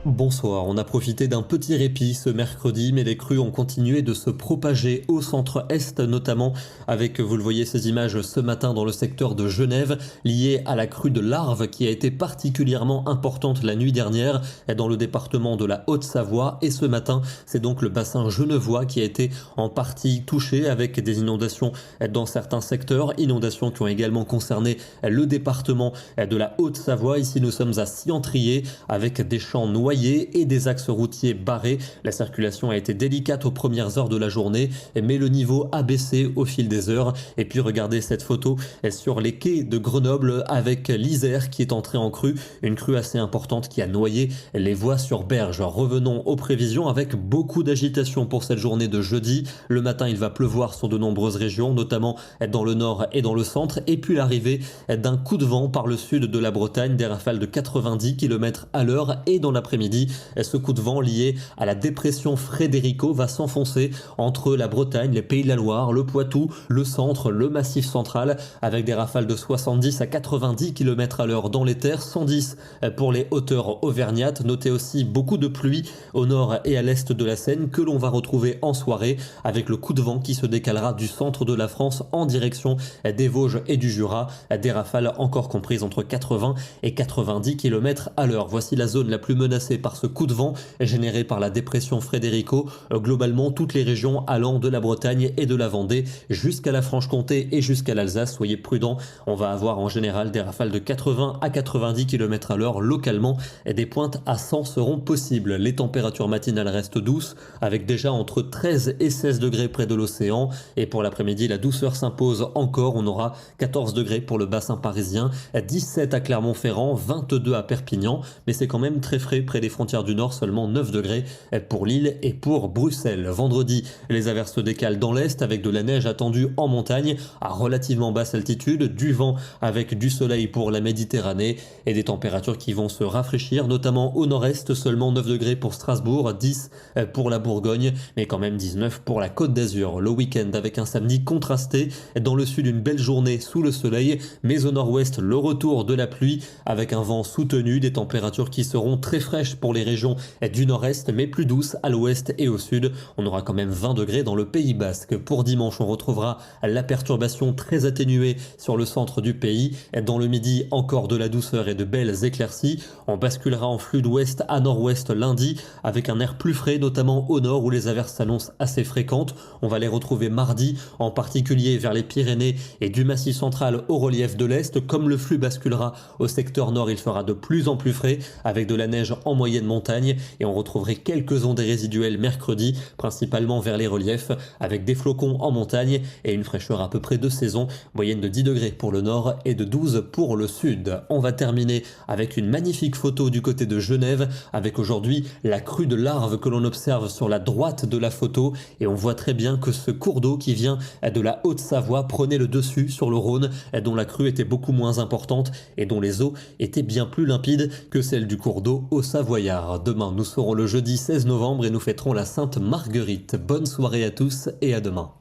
Bonsoir, on a profité d'un petit répit ce mercredi, mais les crues ont continué de se propager au centre-est, notamment avec, vous le voyez, ces images ce matin dans le secteur de Genève, liées à la crue de l'Arve qui a été particulièrement importante la nuit dernière dans le département de la Haute-Savoie. Et ce matin, c'est donc le bassin genevois qui a été en partie touché avec des inondations dans certains secteurs, inondations qui ont également concerné le département de la Haute-Savoie. Ici, nous sommes à Cientrier avec des champs noyés et des axes routiers barrés. La circulation a été délicate aux premières heures de la journée, mais le niveau a baissé au fil des heures. Et puis regardez cette photo sur les quais de Grenoble avec l'Isère qui est entrée en crue, une crue assez importante qui a noyé les voies sur berge. Revenons aux prévisions avec beaucoup d'agitation pour cette journée de jeudi. Le matin, il va pleuvoir sur de nombreuses régions, notamment dans le nord et dans le centre, et puis l'arrivée d'un coup de vent par le sud de la Bretagne, des rafales de 90 km à l'heure, et dans l'après-midi, ce coup de vent lié à la dépression Frédérico va s'enfoncer entre la Bretagne, les Pays de la Loire, le Poitou, le centre, le Massif central, avec des rafales de 70 à 90 km à l'heure dans les terres, 110 pour les hauteurs auvergnates. Notez aussi beaucoup de pluie au nord et à l'est de la Seine que l'on va retrouver en soirée, avec le coup de vent qui se décalera du centre de la France en direction des Vosges et du Jura, des rafales encore comprises entre 80 et 90 km à l'heure. Voici la zone la plus menacée par ce coup de vent généré par la dépression Frédérico. Globalement, toutes les régions allant de la Bretagne et de la Vendée jusqu'à la Franche-Comté et jusqu'à l'Alsace. Soyez prudents, on va avoir en général des rafales de 80 à 90 km à l'heure localement, et des pointes à 100 seront possibles. Les températures matinales restent douces avec déjà entre 13 et 16 degrés près de l'océan, et pour l'après-midi la douceur s'impose encore. On aura 14 degrés pour le bassin parisien, 17 à Clermont-Ferrand, 22 à Perpignan, mais c'est quand même très frais près des frontières du Nord, seulement 9 degrés pour Lille et pour Bruxelles. Vendredi, les averses se décalent dans l'Est avec de la neige attendue en montagne à relativement basse altitude, du vent avec du soleil pour la Méditerranée et des températures qui vont se rafraîchir, notamment au nord-est, seulement 9 degrés pour Strasbourg, 10 pour la Bourgogne, mais quand même 19 pour la Côte d'Azur. Le week-end avec un samedi contrasté, dans le sud une belle journée sous le soleil, mais au nord-ouest le retour de la pluie avec un vent soutenu, des températures qui seront très fraîches pour les régions du nord-est, mais plus douces à l'ouest et au sud. On aura quand même 20 degrés dans le Pays Basque. Pour dimanche, on retrouvera la perturbation très atténuée sur le centre du pays. Dans le midi, encore de la douceur et de belles éclaircies. On basculera en flux d'ouest à nord-ouest lundi, avec un air plus frais, notamment au nord où les averses s'annoncent assez fréquentes. On va les retrouver mardi, en particulier vers les Pyrénées et du Massif central au relief de l'Est. Comme le flux basculera au secteur nord, il fera de plus en plus frais, avec de la neige en moyenne montagne, et on retrouverait quelques ondées résiduelles mercredi, principalement vers les reliefs, avec des flocons en montagne et une fraîcheur à peu près de saison, moyenne de 10 degrés pour le nord et de 12 pour le sud. On va terminer avec une magnifique photo du côté de Genève, avec aujourd'hui la crue de l'Arve que l'on observe sur la droite de la photo, et on voit très bien que ce cours d'eau qui vient de la Haute-Savoie prenait le dessus sur le Rhône, dont la crue était beaucoup moins importante et dont les eaux étaient bien plus limpides que celles du cours d'eau au Savoyard. Demain, nous serons le jeudi 16 novembre et nous fêterons la Sainte Marguerite. Bonne soirée à tous et à demain.